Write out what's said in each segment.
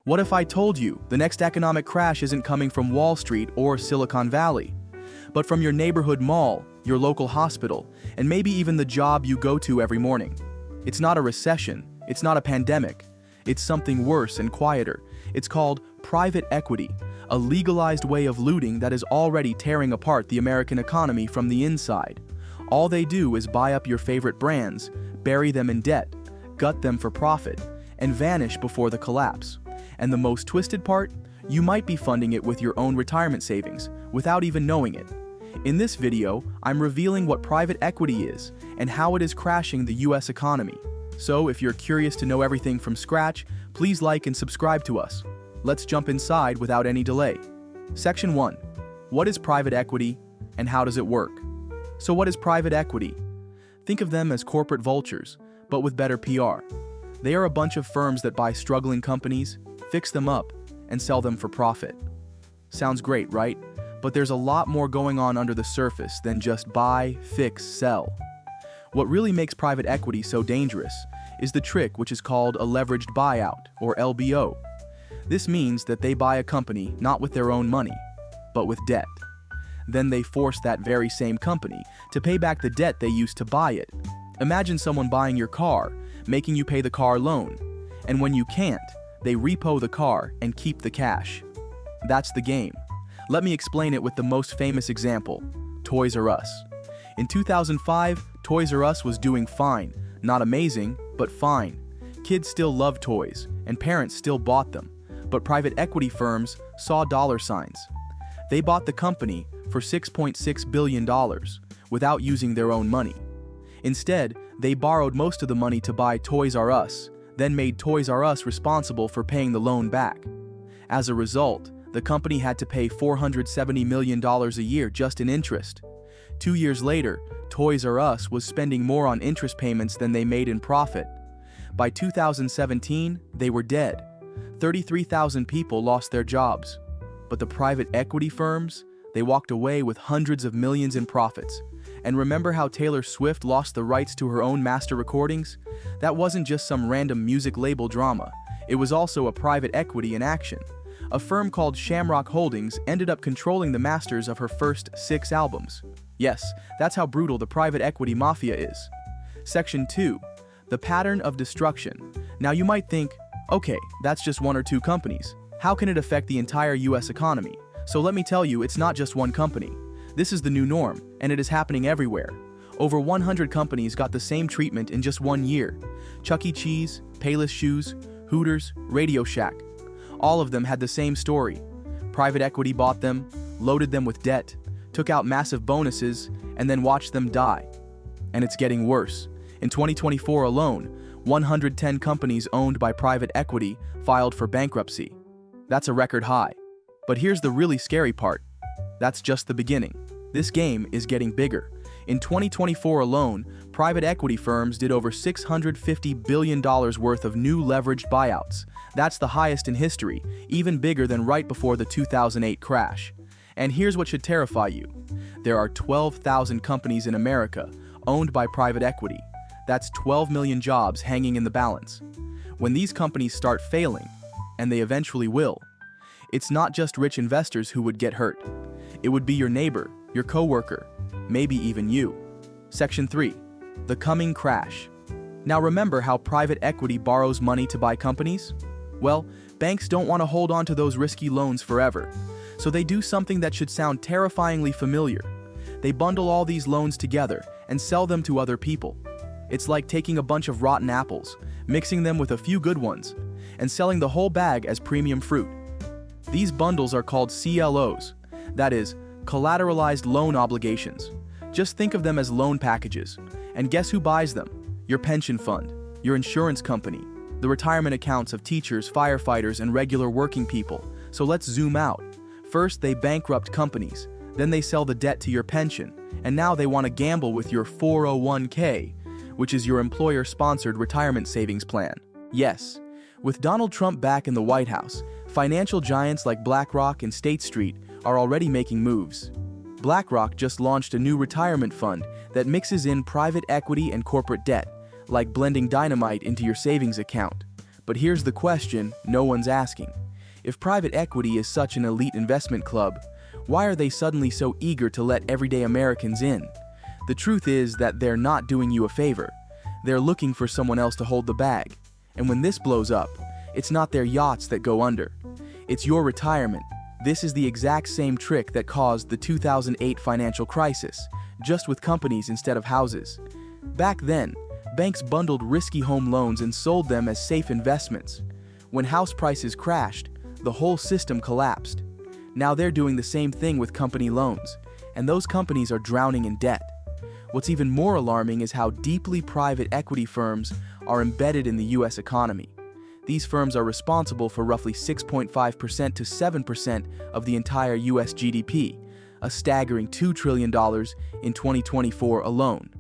What if I told you the next economic crash isn't coming from Wall Street or Silicon Valley, but from your neighborhood mall, your local hospital, and maybe even the job you go to every morning? It's not a recession, it's not a pandemic, it's something worse and quieter. It's called private equity, a legalized way of looting that is already tearing apart the American economy from the inside. All they do is buy up your favorite brands, bury them in debt, gut them for profit, and vanish before the collapse. And the most twisted part? You might be funding it with your own retirement savings, without even knowing it. In this video, I'm revealing what private equity is and how it is crashing the US economy. So if you're curious to know everything from scratch, please like and subscribe to us. Let's jump inside without any delay. Section 1. What is private equity and how does it work? So what is private equity? Think of them as corporate vultures, but with better PR. They are a bunch of firms that buy struggling companies, fix them up, and sell them for profit. Sounds great, right? But there's a lot more going on under the surface than just buy, fix, sell. What really makes private equity so dangerous is the trick which is called a leveraged buyout, or LBO. This means that they buy a company not with their own money, but with debt. Then they force that very same company to pay back the debt they used to buy it. Imagine someone buying your car, making you pay the car loan, and when you can't, they repo the car and keep the cash. That's the game. Let me explain it with the most famous example, Toys R Us. In 2005, Toys R Us was doing fine, not amazing, but fine. Kids still loved toys, and parents still bought them, but private equity firms saw dollar signs. They bought the company for $6.6 billion without using their own money. Instead, they borrowed most of the money to buy Toys R Us, then made Toys R Us responsible for paying the loan back. As a result, the company had to pay $470 million a year just in interest. 2 years later, Toys R Us was spending more on interest payments than they made in profit. By 2017, they were dead. 33,000 people lost their jobs. But the private equity firms, they walked away with hundreds of millions in profits. And remember how Taylor Swift lost the rights to her own master recordings? That wasn't just some random music label drama. It was also a private equity in action. A firm called Shamrock Holdings ended up controlling the masters of her first 6 albums. Yes, that's how brutal the private equity mafia is. Section 2. The pattern of destruction. Now you might think, okay, that's just 1 or 2 companies. How can it affect the entire US economy? So let me tell you, it's not just one company. This is the new norm, and it is happening everywhere. Over 100 companies got the same treatment in just 1 year. Chuck E. Cheese, Payless Shoes, Hooters, Radio Shack. All of them had the same story. Private equity bought them, loaded them with debt, took out massive bonuses, and then watched them die. And it's getting worse. In 2024 alone, 110 companies owned by private equity filed for bankruptcy. That's a record high. But here's the really scary part. That's just the beginning. This game is getting bigger. In 2024 alone, private equity firms did over $650 billion worth of new leveraged buyouts. That's the highest in history, even bigger than right before the 2008 crash. And here's what should terrify you. There are 12,000 companies in America owned by private equity. That's 12 million jobs hanging in the balance. When these companies start failing, and they eventually will, it's not just rich investors who would get hurt. It would be your neighbor, your coworker, maybe even you. Section 3. The coming crash. Now remember how private equity borrows money to buy companies? Well, banks don't want to hold on to those risky loans forever. So they do something that should sound terrifyingly familiar. They bundle all these loans together and sell them to other people. It's like taking a bunch of rotten apples, mixing them with a few good ones, and selling the whole bag as premium fruit. These bundles are called CLOs, that is, collateralized loan obligations. Just think of them as loan packages. And guess who buys them? Your pension fund, your insurance company, the retirement accounts of teachers, firefighters, and regular working people. So let's zoom out. First, they bankrupt companies. Then they sell the debt to your pension. And now they want to gamble with your 401k, which is your employer-sponsored retirement savings plan. Yes, with Donald Trump back in the White House, financial giants like BlackRock and State Street are already making moves. BlackRock just launched a new retirement fund that mixes in private equity and corporate debt, like blending dynamite into your savings account. But here's the question no one's asking. If private equity is such an elite investment club, why are they suddenly so eager to let everyday Americans in? The truth is that they're not doing you a favor. They're looking for someone else to hold the bag. And when this blows up, it's not their yachts that go under. It's your retirement. This is the exact same trick that caused the 2008 financial crisis, just with companies instead of houses. Back then, banks bundled risky home loans and sold them as safe investments. When house prices crashed, the whole system collapsed. Now they're doing the same thing with company loans, and those companies are drowning in debt. What's even more alarming is how deeply private equity firms are embedded in the US economy. These firms are responsible for roughly 6.5% to 7% of the entire US GDP, a staggering $2 trillion in 2024 alone.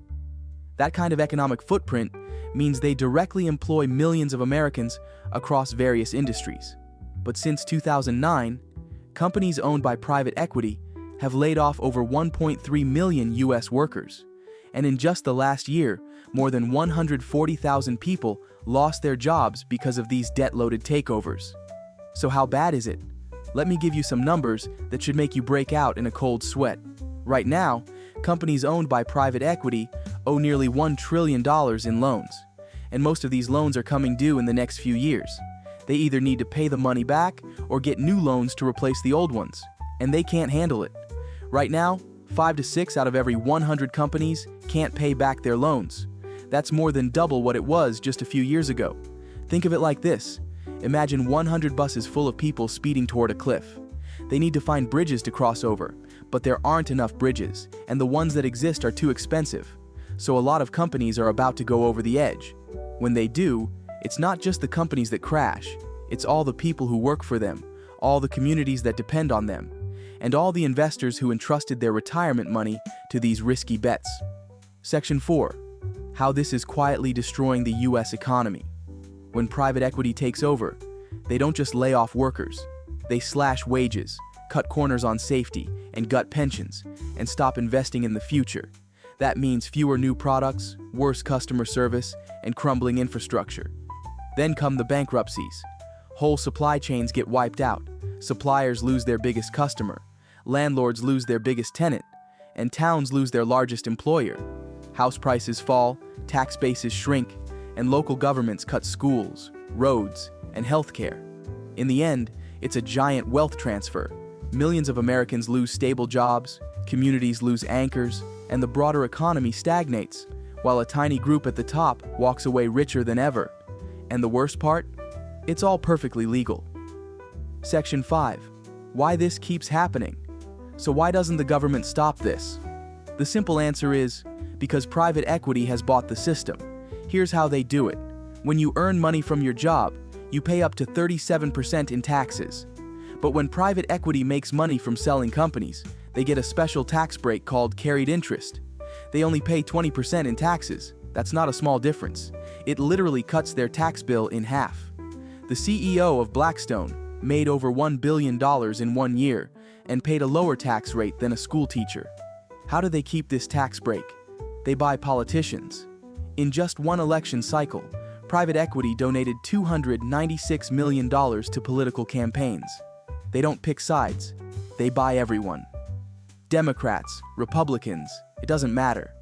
That kind of economic footprint means they directly employ millions of Americans across various industries. But since 2009, companies owned by private equity have laid off over 1.3 million US workers. And in just the last year, more than 140,000 people lost their jobs because of these debt-loaded takeovers. So how bad is it? Let me give you some numbers that should make you break out in a cold sweat. Right now, companies owned by private equity owe nearly $1 trillion in loans. And most of these loans are coming due in the next few years. They either need to pay the money back or get new loans to replace the old ones. And they can't handle it. Right now, 5 to 6 out of every 100 companies can't pay back their loans. That's more than double what it was just a few years ago. Think of it like this. Imagine 100 buses full of people speeding toward a cliff. They need to find bridges to cross over, but there aren't enough bridges, and the ones that exist are too expensive. So a lot of companies are about to go over the edge. When they do, it's not just the companies that crash, it's all the people who work for them, all the communities that depend on them, and all the investors who entrusted their retirement money to these risky bets. Section 4. How this is quietly destroying the US economy. When private equity takes over, they don't just lay off workers. They slash wages, cut corners on safety, and gut pensions, and stop investing in the future. That means fewer new products, worse customer service, and crumbling infrastructure. Then come the bankruptcies. Whole supply chains get wiped out. Suppliers lose their biggest customer. Landlords lose their biggest tenant. And towns lose their largest employer. House prices fall, tax bases shrink, and local governments cut schools, roads, and healthcare. In the end, it's a giant wealth transfer. Millions of Americans lose stable jobs, communities lose anchors, and the broader economy stagnates, while a tiny group at the top walks away richer than ever. And the worst part? It's all perfectly legal. Section 5. Why this keeps happening. So why doesn't the government stop this? The simple answer is, because private equity has bought the system. Here's how they do it. When you earn money from your job, you pay up to 37% in taxes. But when private equity makes money from selling companies, they get a special tax break called carried interest. They only pay 20% in taxes. That's not a small difference. It literally cuts their tax bill in half. The CEO of Blackstone made over $1 billion in 1 year and paid a lower tax rate than a school teacher. How do they keep this tax break? They buy politicians. In just one election cycle, private equity donated $296 million to political campaigns. They don't pick sides. They buy everyone. Democrats, Republicans, it doesn't matter.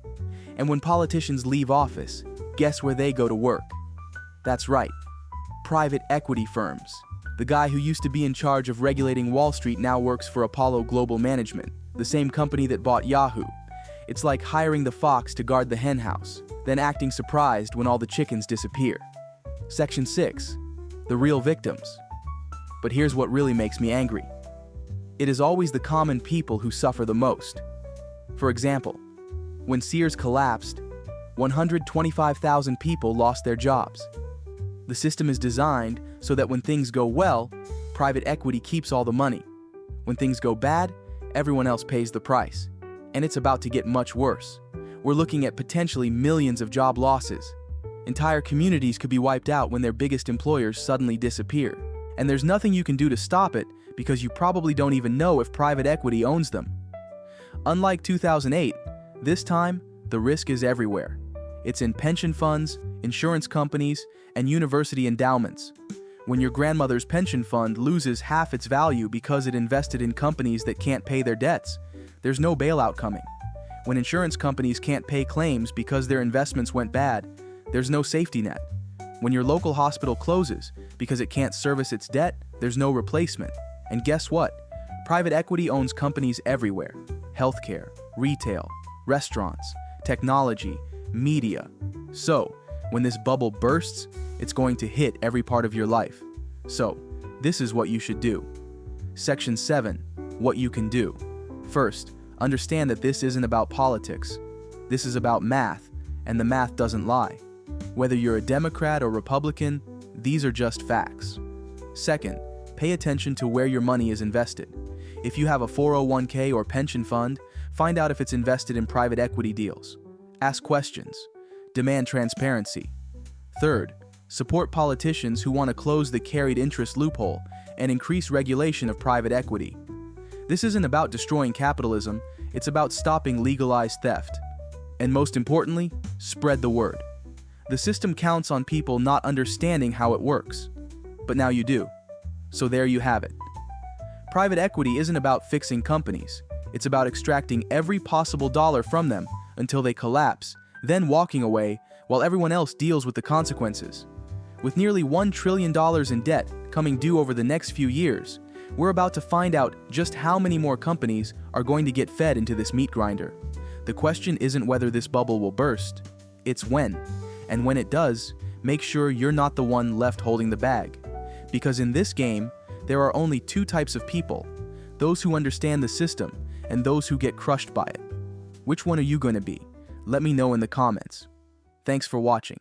And when politicians leave office, guess where they go to work? That's right, private equity firms. The guy who used to be in charge of regulating Wall Street now works for Apollo Global Management, the same company that bought Yahoo. It's like hiring the fox to guard the henhouse, then acting surprised when all the chickens disappear. Section 6. The real victims. But here's what really makes me angry. It is always the common people who suffer the most. For example, when Sears collapsed, 125,000 people lost their jobs. The system is designed so that when things go well, private equity keeps all the money. When things go bad, everyone else pays the price. And it's about to get much worse. We're looking at potentially millions of job losses. Entire communities could be wiped out when their biggest employers suddenly disappear. And there's nothing you can do to stop it because you probably don't even know if private equity owns them. Unlike 2008, this time, the risk is everywhere. It's in pension funds, insurance companies, and university endowments. When your grandmother's pension fund loses half its value because it invested in companies that can't pay their debts, there's no bailout coming. When insurance companies can't pay claims because their investments went bad, there's no safety net. When your local hospital closes because it can't service its debt, there's no replacement. And guess what? Private equity owns companies everywhere: healthcare, retail, restaurants, technology, media. So, when this bubble bursts, it's going to hit every part of your life. So, this is what you should do. Section 7. What you can do. First, understand that this isn't about politics. This is about math, and the math doesn't lie. Whether you're a Democrat or Republican, these are just facts. Second, pay attention to where your money is invested. If you have a 401k or pension fund, find out if it's invested in private equity deals. Ask questions. Demand transparency. Third, support politicians who want to close the carried interest loophole and increase regulation of private equity. This isn't about destroying capitalism, it's about stopping legalized theft. And most importantly, spread the word. The system counts on people not understanding how it works. But now you do. So there you have it. Private equity isn't about fixing companies. It's about extracting every possible dollar from them until they collapse, then walking away while everyone else deals with the consequences. With nearly $1 trillion in debt coming due over the next few years, we're about to find out just how many more companies are going to get fed into this meat grinder. The question isn't whether this bubble will burst, it's when. And when it does, make sure you're not the one left holding the bag. Because in this game, there are only two types of people: those who understand the system and those who get crushed by it. Which one are you going to be? Let me know in the comments. Thanks for watching.